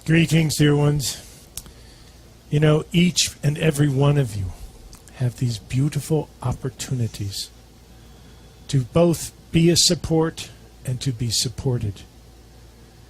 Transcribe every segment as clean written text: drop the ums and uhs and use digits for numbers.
Greetings, dear ones. You know, each and every one of you have these beautiful opportunities to both be a support and to be supported.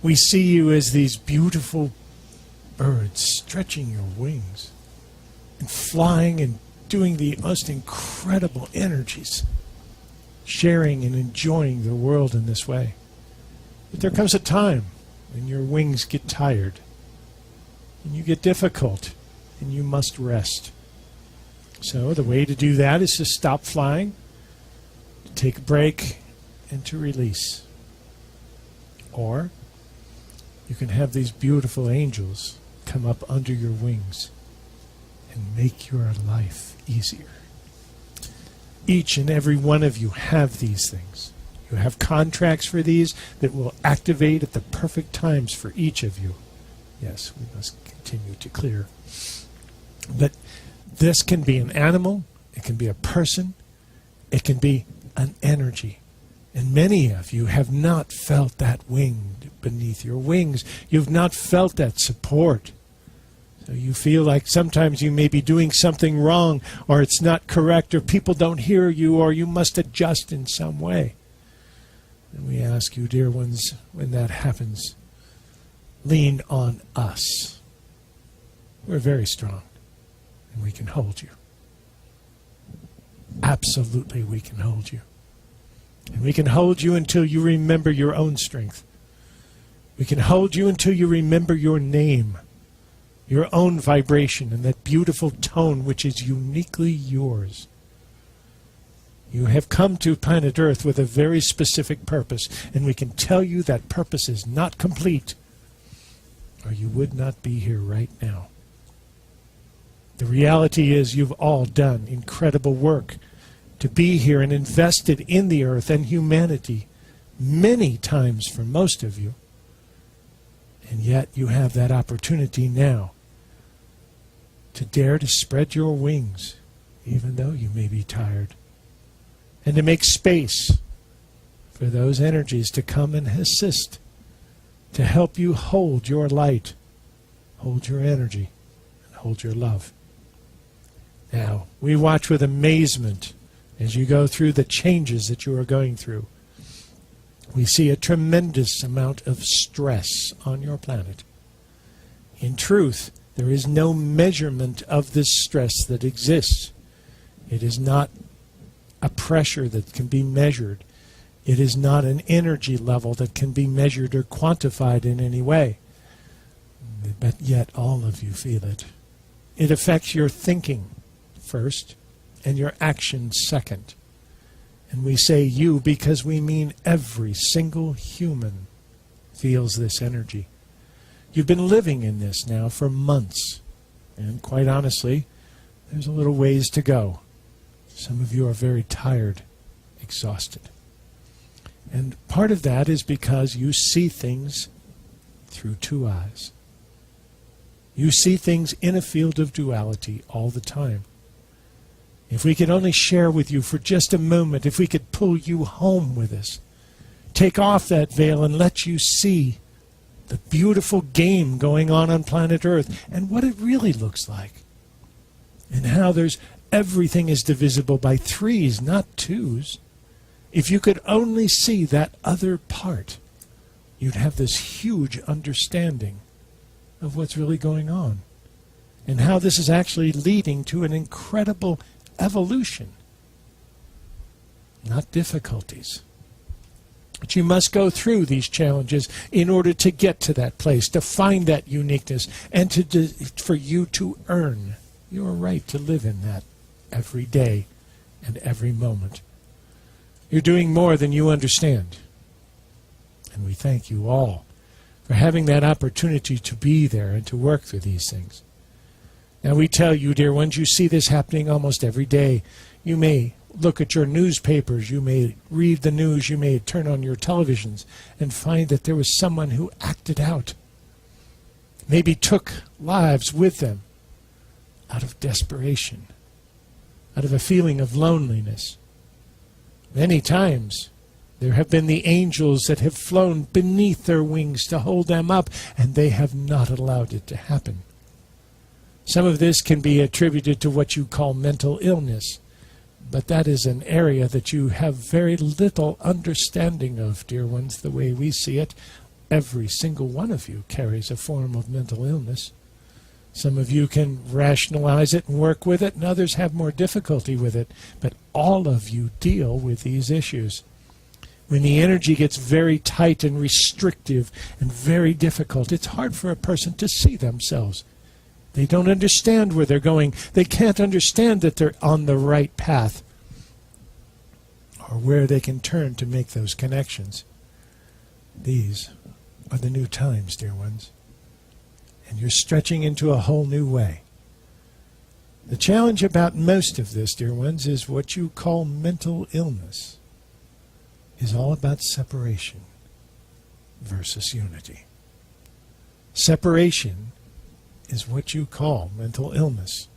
We see you as these beautiful birds stretching your wings and flying and doing the most incredible energies, sharing and enjoying the world in this way. But there comes a time when your wings get tired and you get difficult and you must rest. So the way to do that is to stop flying, to take a break, and to release. Or you can have these beautiful angels come up under your wings and make your life easier. Each and every one of you have these things. You have contracts for these that will activate at the perfect times for each of you. Yes, we must continue to clear. But this can be an animal, it can be a person, it can be an energy. And many of you have not felt that wing beneath your wings. You've not felt that support. So you feel like sometimes you may be doing something wrong, or it's not correct, or people don't hear you, or you must adjust in some way. And we ask you, dear ones, when that happens, lean on us. We're very strong, and we can hold you. Absolutely, we can hold you. And we can hold you until you remember your own strength. We can hold you until you remember your name, your own vibration, and that beautiful tone which is uniquely yours. You have come to planet Earth with a very specific purpose, and we can tell you that purpose is not complete, or you would not be here right now. The reality is you've all done incredible work to be here and invested in the Earth and humanity many times for most of you. And yet you have that opportunity now to dare to spread your wings, even though you may be tired, and to make space for those energies to come and assist, to help you hold your light, hold your energy, and hold your love. Now, we watch with amazement as you go through the changes that you are going through. We see a tremendous amount of stress on your planet. In truth, there is no measurement of this stress that exists. It is not a pressure that can be measured. It is not an energy level that can be measured or quantified in any way. But yet all of you feel it. It affects your thinking first, and your actions second. And we say you because we mean every single human feels this energy. You've been living in this now for months, and quite honestly, there's a little ways to go. Some of you are very tired, exhausted. And part of that is because you see things through two eyes. You see things in a field of duality all the time. If we could only share with you for just a moment, if we could pull you home with us, take off that veil and let you see the beautiful game going on planet Earth and what it really looks like. And how everything is divisible by threes, not twos. If you could only see that other part, you'd have this huge understanding of what's really going on. And how this is actually leading to an incredible evolution, not difficulties. But you must go through these challenges in order to get to that place, to find that uniqueness, and for you to earn your right to live in that every day and every moment. You're doing more than you understand. And we thank you all for having that opportunity to be there and to work through these things. Now we tell you, dear ones, you see this happening almost every day. You may look at your newspapers, you may read the news, you may turn on your televisions and find that there was someone who acted out, maybe took lives with them out of desperation, out of a feeling of loneliness. Many times There have been the angels that have flown beneath their wings to hold them up, and they have not allowed it to happen. Some of this can be attributed to what you call mental illness, but that is an area that you have very little understanding of, dear ones, the way we see it. Every single one of you carries a form of mental illness. Some of you can rationalize it and work with it, and others have more difficulty with it. But all of you deal with these issues. When the energy gets very tight and restrictive and very difficult, it's hard for a person to see themselves. They don't understand where they're going. They can't understand that they're on the right path or where they can turn to make those connections. These are the new times, dear ones. And you're stretching into a whole new way. The challenge about most of this, dear ones, is what you call mental illness is all about separation versus unity. Separation is what you call mental illness.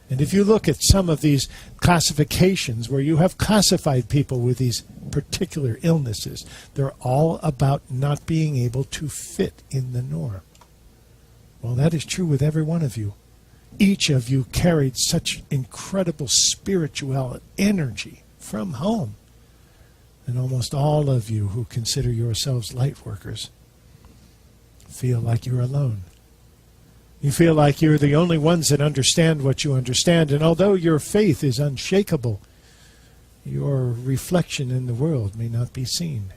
And if you look at some of these classifications where you have classified people with these particular illnesses, they're all about not being able to fit in the norm. Well, that is true with every one of you. Each of you carried such incredible spiritual energy from home. And almost all of you who consider yourselves light workers feel like you're alone. You feel like you're the only ones that understand what you understand. And although your faith is unshakable, your reflection in the world may not be seen.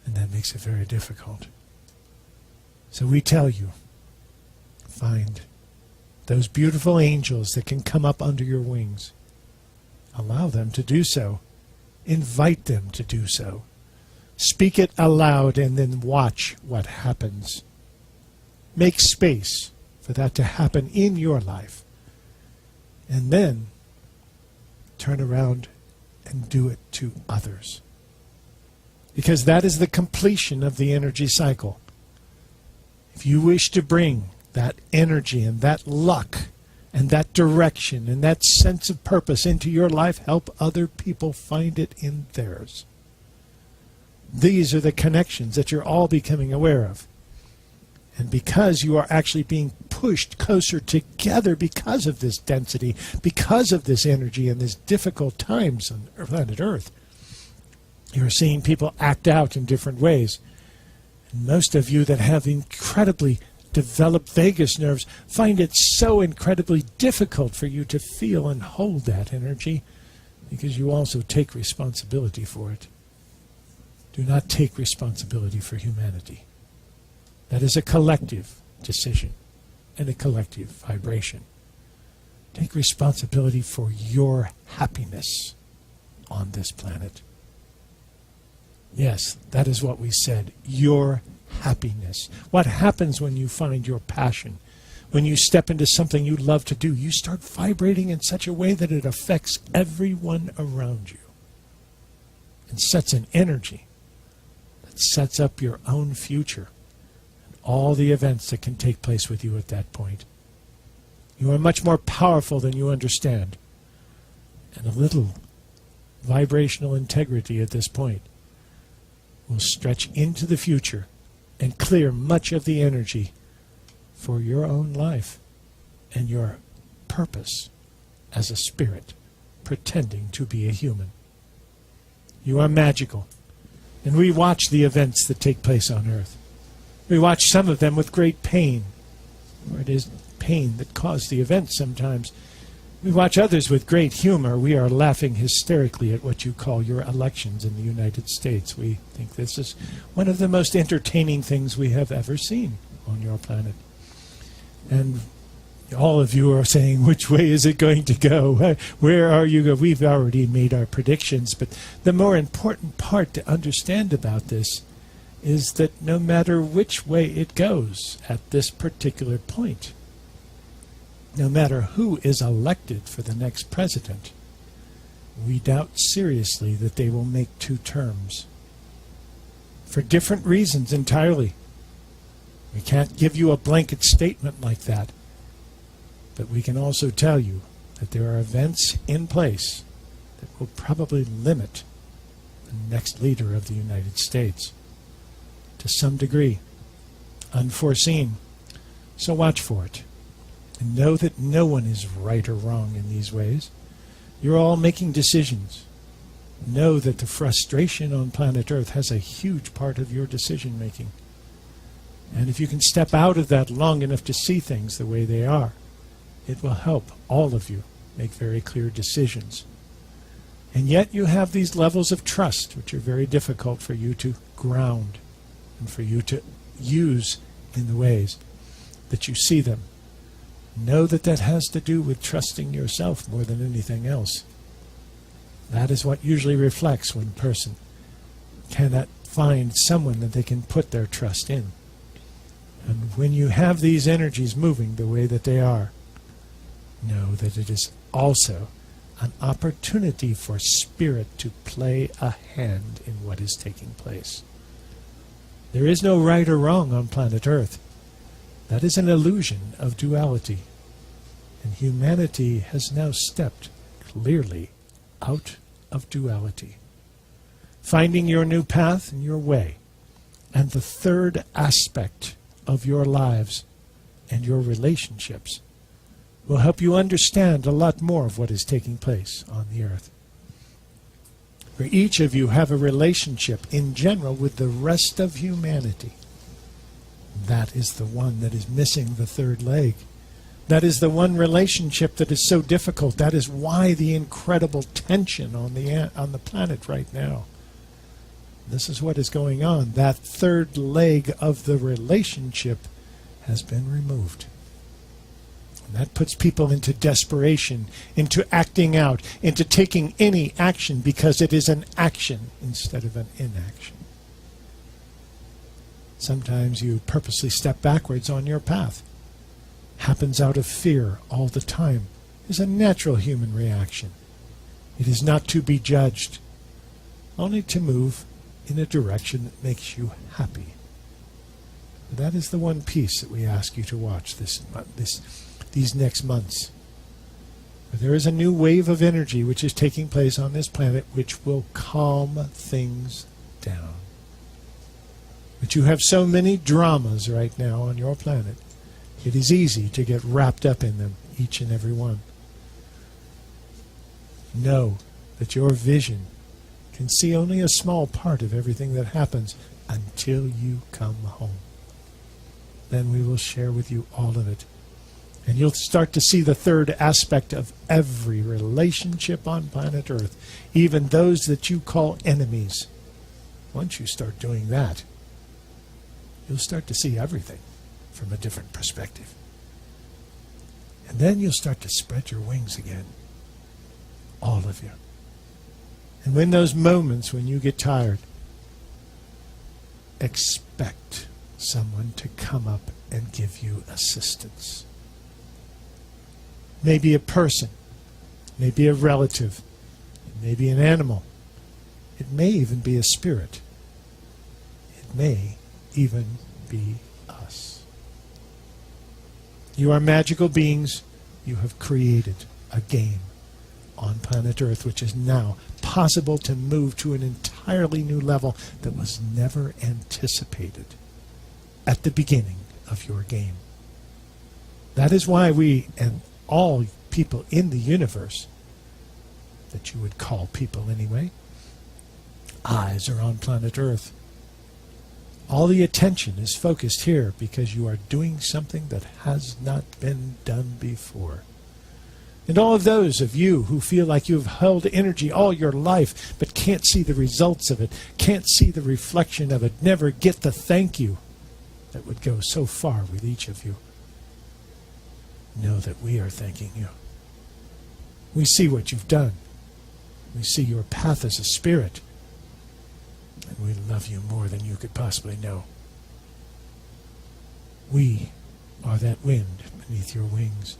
And that makes it very difficult. So we tell you, find those beautiful angels that can come up under your wings. Allow them to do so. Invite them to do so. Speak it aloud and then watch what happens. Make space for that to happen in your life. And then turn around and do it to others. Because that is the completion of the energy cycle. If you wish to bring that energy and that luck and that direction and that sense of purpose into your life, help other people find it in theirs. These are the connections that you're all becoming aware of. And because you are actually being pushed closer together because of this density, because of this energy and these difficult times on planet Earth, you're seeing people act out in different ways. And most of you that have incredibly developed vagus nerves find it so incredibly difficult for you to feel and hold that energy because you also take responsibility for it. Do not take responsibility for humanity. That is a collective decision and a collective vibration. Take responsibility for your happiness on this planet. Yes, that is what we said, your happiness. What happens when you find your passion? When you step into something you love to do, you start vibrating in such a way that it affects everyone around you and sets an energy that sets up your own future. All the events that can take place with you at that point. You are much more powerful than you understand. And a little vibrational integrity at this point will stretch into the future and clear much of the energy for your own life and your purpose as a spirit pretending to be a human. You are magical. And we watch the events that take place on Earth. We watch some of them with great pain, or it is pain that caused the event sometimes. We watch others with great humor. We are laughing hysterically at what you call your elections in the United States. We think this is one of the most entertaining things we have ever seen on your planet. And all of you are saying, which way is it going to go? Where are you going? We've already made our predictions, but the more important part to understand about this is that no matter which way it goes at this particular point, no matter who is elected for the next president, we doubt seriously that they will make 2 terms. For different reasons entirely. We can't give you a blanket statement like that, but we can also tell you that there are events in place that will probably limit the next leader of the United States. To some degree, unforeseen. So watch for it. And know that no one is right or wrong in these ways. You're all making decisions. Know that the frustration on planet Earth has a huge part of your decision making. And if you can step out of that long enough to see things the way they are, it will help all of you make very clear decisions. And yet you have these levels of trust, which are very difficult for you to ground and for you to use in the ways that you see them. Know that that has to do with trusting yourself more than anything else. That is what usually reflects when a person cannot find someone that they can put their trust in. And when you have these energies moving the way that they are, know that it is also an opportunity for spirit to play a hand in what is taking place. There is no right or wrong on planet Earth. That is an illusion of duality. And humanity has now stepped clearly out of duality, finding your new path and your way. And the third aspect of your lives and your relationships will help you understand a lot more of what is taking place on the earth. For each of you have a relationship in general with the rest of humanity. That is the one that is missing the third leg. That is the one relationship that is so difficult. That is why the incredible tension on the planet right now. This is what is going on. That third leg of the relationship has been removed. And that puts people into desperation, into acting out, into taking any action because it is an action instead of an inaction. Sometimes you purposely step backwards on your path. Happens out of fear all the time. It's a natural human reaction. It is not to be judged, only to move in a direction that makes you happy. That is the one piece that we ask you to watch these next months. There is a new wave of energy which is taking place on this planet which will calm things down. But you have so many dramas right now on your planet. It is easy to get wrapped up in them, each and every one. Know that your vision can see only a small part of everything that happens until you come home. Then we will share with you all of it. And you'll start to see the third aspect of every relationship on planet Earth, even those that you call enemies. Once you start doing that, you'll start to see everything from a different perspective. And then you'll start to spread your wings again. All of you. And when those moments when you get tired, expect someone to come up and give you assistance. Maybe a person, maybe a relative, maybe an animal. It may even be a spirit. It may even be us. You are magical beings. You have created a game on planet Earth which is now possible to move to an entirely new level that was never anticipated at the beginning of your game. That is why we and all people in the universe, that you would call people anyway, eyes are on planet Earth. All the attention is focused here because you are doing something that has not been done before. And all of those of you who feel like you've held energy all your life but can't see the results of it, can't see the reflection of it, never get the thank you that would go so far with each of you, know that we are thanking you. We see what you've done. We see your path as a spirit. And we love you more than you could possibly know. We are that wind beneath your wings.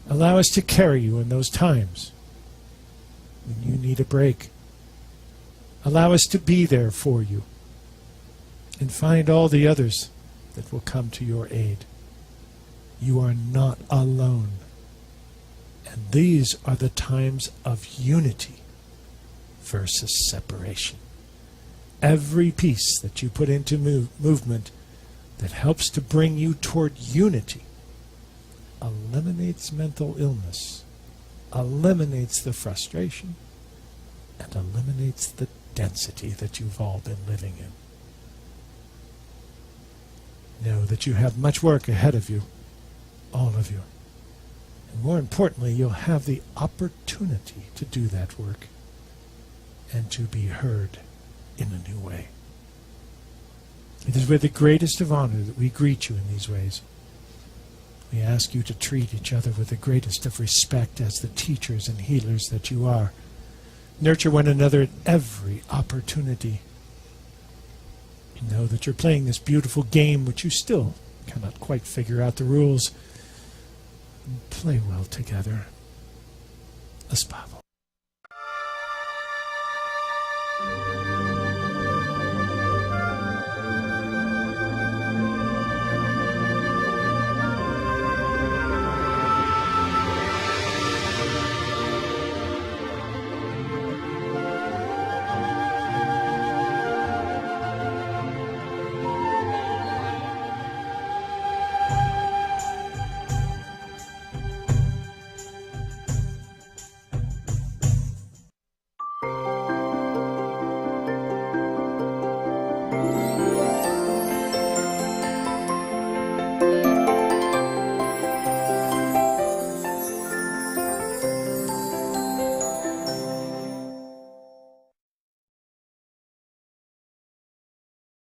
Allow us to carry you in those times when you need a break. Allow us to be there for you. And find all the others that will come to your aid. You are not alone. And these are the times of unity. versus separation. Every piece that you put into movement that helps to bring you toward unity eliminates mental illness, eliminates the frustration, and eliminates the density that you've all been living in. Know that you have much work ahead of you, all of you. And more importantly, you'll have the opportunity to do that work and to be heard in a new way. It is with the greatest of honor that we greet you in these ways. We ask you to treat each other with the greatest of respect as the teachers and healers that you are. Nurture one another at every opportunity. You know that you're playing this beautiful game which you still cannot quite figure out the rules. Play well together. A spavo.